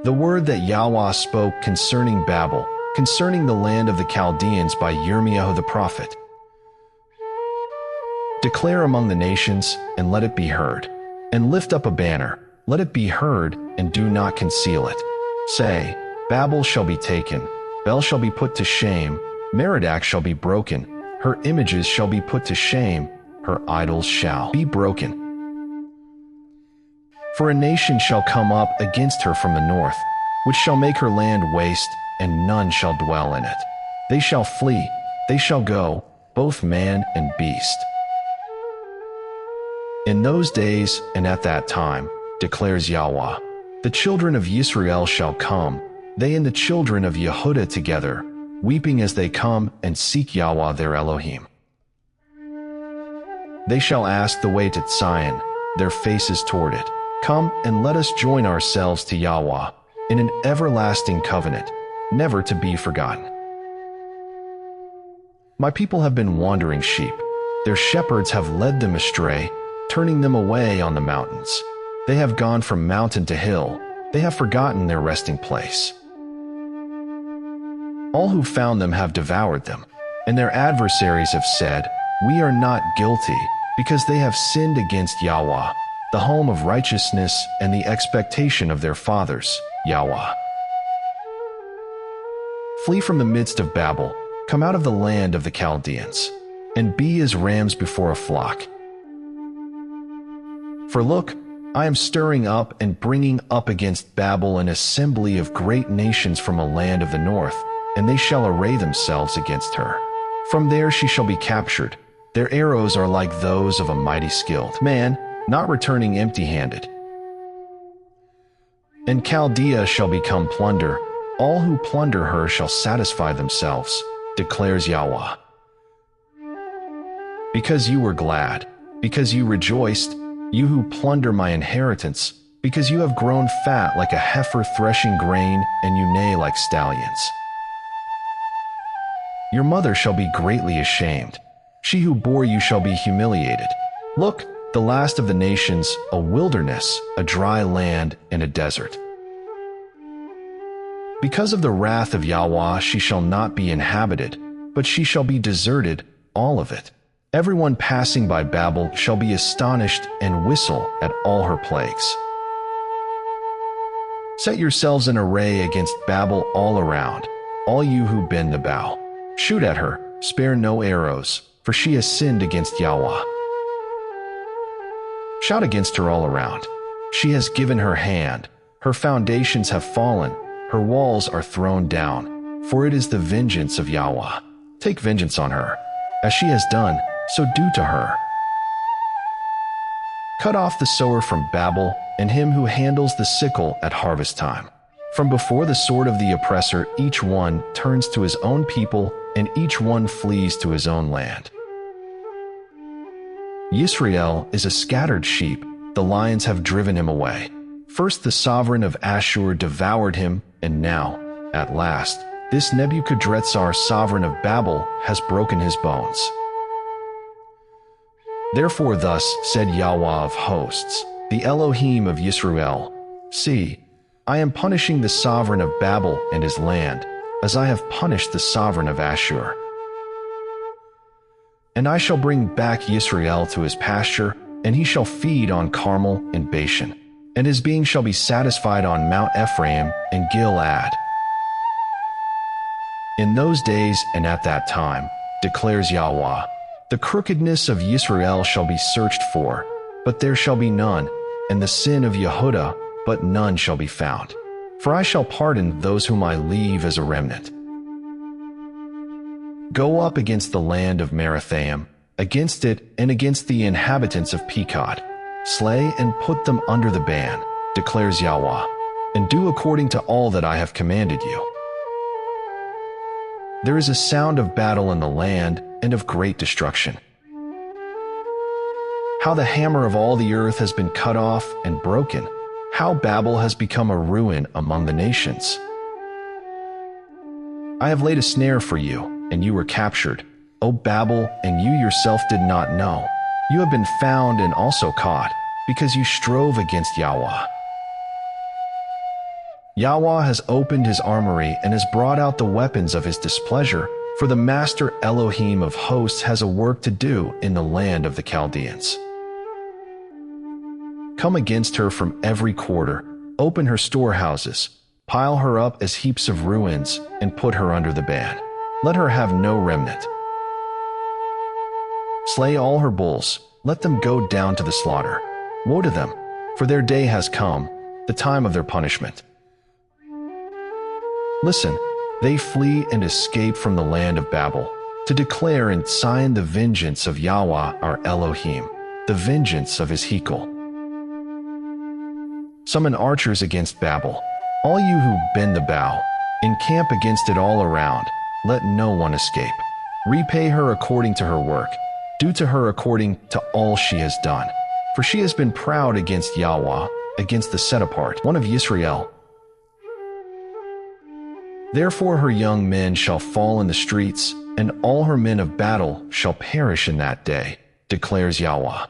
The word that Yahweh spoke concerning Babel, concerning the land of the Chaldeans by Yirmiyahu the prophet. Declare among the nations, and let it be heard. And lift up a banner, let it be heard, and do not conceal it. Say, Babel shall be taken, Bel shall be put to shame, Merodach shall be broken, her images shall be put to shame, her idols shall be broken. For a nation shall come up against her from the north, which shall make her land waste, and none shall dwell in it. They shall flee, they shall go, both man and beast. In those days and at that time, declares Yahweh, the children of Israel shall come, they and the children of Yehudah together, weeping as they come and seek Yahweh their Elohim. They shall ask the way to Zion, their faces toward it. Come and let us join ourselves to Yahweh in an everlasting covenant, never to be forgotten. My people have been wandering sheep. Their shepherds have led them astray, turning them away on the mountains. They have gone from mountain to hill. They have forgotten their resting place. All who found them have devoured them, and their adversaries have said, We are not guilty, because they have sinned against Yahweh, the home of righteousness and the expectation of their fathers, Yahweh. Flee from the midst of Babel, come out of the land of the Chaldeans, and be as rams before a flock. For look, I am stirring up and bringing up against Babel an assembly of great nations from a land of the north, and they shall array themselves against her. From there she shall be captured. Their arrows are like those of a mighty skilled man, not returning empty-handed. And Chaldea shall become plunder. All who plunder her shall satisfy themselves, declares Yahweh. Because you were glad, because you rejoiced, you who plunder my inheritance, because you have grown fat like a heifer threshing grain, and you neigh like stallions. Your mother shall be greatly ashamed. She who bore you shall be humiliated. Look, the last of the nations, a wilderness, a dry land, and a desert. Because of the wrath of Yahweh she shall not be inhabited, but she shall be deserted, all of it. Everyone passing by Babel shall be astonished and whistle at all her plagues. Set yourselves in array against Babel all around, all you who bend the bow. Shoot at her, spare no arrows, for she has sinned against Yahweh. Shout against her all around. She has given her hand. Her foundations have fallen. Her walls are thrown down. For it is the vengeance of Yahweh. Take vengeance on her. As she has done, so do to her. Cut off the sower from Babel, and him who handles the sickle at harvest time. From before the sword of the oppressor, each one turns to his own people, and each one flees to his own land. Yisrael is a scattered sheep, the lions have driven him away. First the sovereign of Ashur devoured him, and now, at last, this Nebuchadrezzar, sovereign of Babel, has broken his bones. Therefore thus said Yahweh of hosts, the Elohim of Yisrael, See, I am punishing the sovereign of Babel and his land, as I have punished the sovereign of Ashur. And I shall bring back Yisrael to his pasture, and he shall feed on Carmel and Bashan, and his being shall be satisfied on Mount Ephraim and Gilead. In those days and at that time, declares Yahweh, the crookedness of Yisrael shall be searched for, but there shall be none, and the sin of Yehudah, but none shall be found. For I shall pardon those whom I leave as a remnant. Go up against the land of Merathaim, against it and against the inhabitants of Pekod. Slay and put them under the ban, declares Yahweh, and do according to all that I have commanded you. There is a sound of battle in the land and of great destruction. How the hammer of all the earth has been cut off and broken, how Babel has become a ruin among the nations. I have laid a snare for you, and you were captured, O Babel, and you yourself did not know. You have been found and also caught, because you strove against Yahweh. Yahweh has opened his armory and has brought out the weapons of his displeasure, for the Master Elohim of hosts has a work to do in the land of the Chaldeans. Come against her from every quarter, open her storehouses, pile her up as heaps of ruins, and put her under the ban. Let her have no remnant. Slay all her bulls, let them go down to the slaughter. Woe to them, for their day has come, the time of their punishment. Listen, they flee and escape from the land of Babel, to declare and sign the vengeance of Yahweh our Elohim, the vengeance of his Hekel. Summon archers against Babel, all you who bend the bow, encamp against it all around, let no one escape. Repay her according to her work, do to her according to all she has done. For she has been proud against Yahweh, against the set-apart one of Yisrael. Therefore her young men shall fall in the streets, and all her men of battle shall perish in that day, declares Yahweh.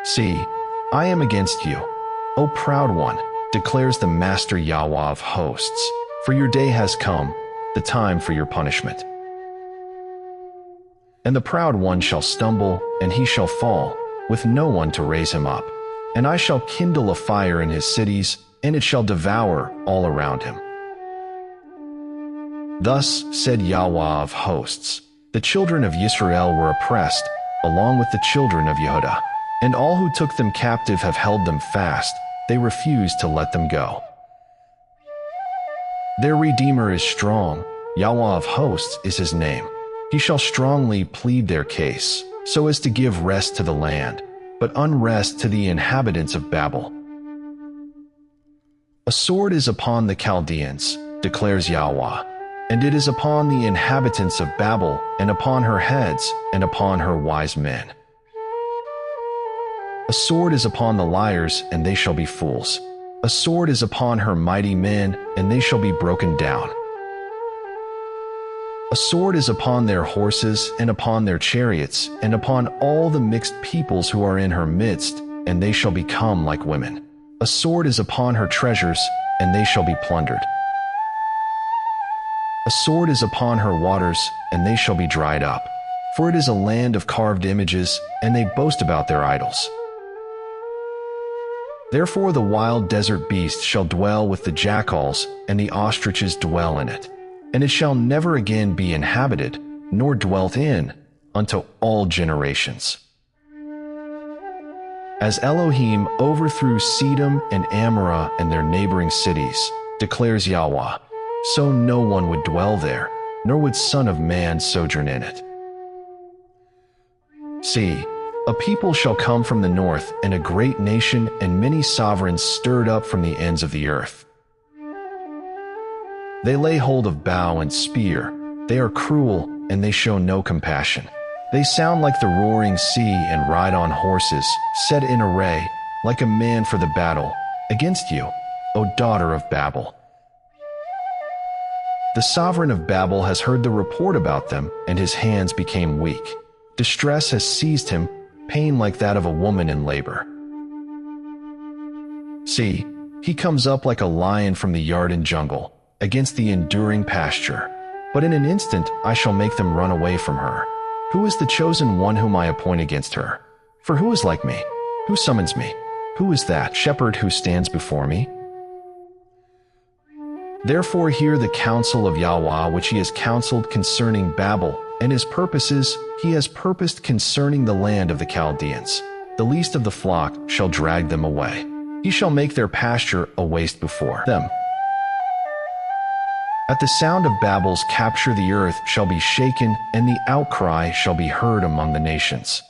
See, I am against you, O proud one, declares the Master Yahweh of hosts, for your day has come, the time for your punishment. And the proud one shall stumble, and he shall fall, with no one to raise him up. And I shall kindle a fire in his cities, and it shall devour all around him. Thus said Yahweh of hosts, the children of Yisrael were oppressed, along with the children of Yehudah, and all who took them captive have held them fast, they refused to let them go. Their Redeemer is strong, Yahweh of hosts is his name. He shall strongly plead their case, so as to give rest to the land, but unrest to the inhabitants of Babel. A sword is upon the Chaldeans, declares Yahweh, and it is upon the inhabitants of Babel, and upon her heads, and upon her wise men. A sword is upon the liars, and they shall be fools. A sword is upon her mighty men, and they shall be broken down. A sword is upon their horses, and upon their chariots, and upon all the mixed peoples who are in her midst, and they shall become like women. A sword is upon her treasures, and they shall be plundered. A sword is upon her waters, and they shall be dried up. For it is a land of carved images, and they boast about their idols. Therefore the wild desert beast shall dwell with the jackals, and the ostriches dwell in it. And it shall never again be inhabited, nor dwelt in, unto all generations. As Elohim overthrew Sedom and Amorah and their neighboring cities, declares Yahweh, so no one would dwell there, nor would Son of Man sojourn in it. See, a people shall come from the north, and a great nation and many sovereigns stirred up from the ends of the earth. They lay hold of bow and spear, they are cruel, and they show no compassion. They sound like the roaring sea and ride on horses, set in array, like a man for the battle, against you, O daughter of Babel. The sovereign of Babel has heard the report about them, and his hands became weak. Distress has seized him, pain like that of a woman in labor. See, he comes up like a lion from the yard and jungle, against the enduring pasture. But in an instant I shall make them run away from her. Who is the chosen one whom I appoint against her? For who is like me? Who summons me? Who is that shepherd who stands before me? Therefore hear the counsel of Yahweh which he has counseled concerning Babel, and his purposes he has purposed concerning the land of the Chaldeans. The least of the flock shall drag them away. He shall make their pasture a waste before them. At the sound of Babel's capture the earth shall be shaken, and the outcry shall be heard among the nations.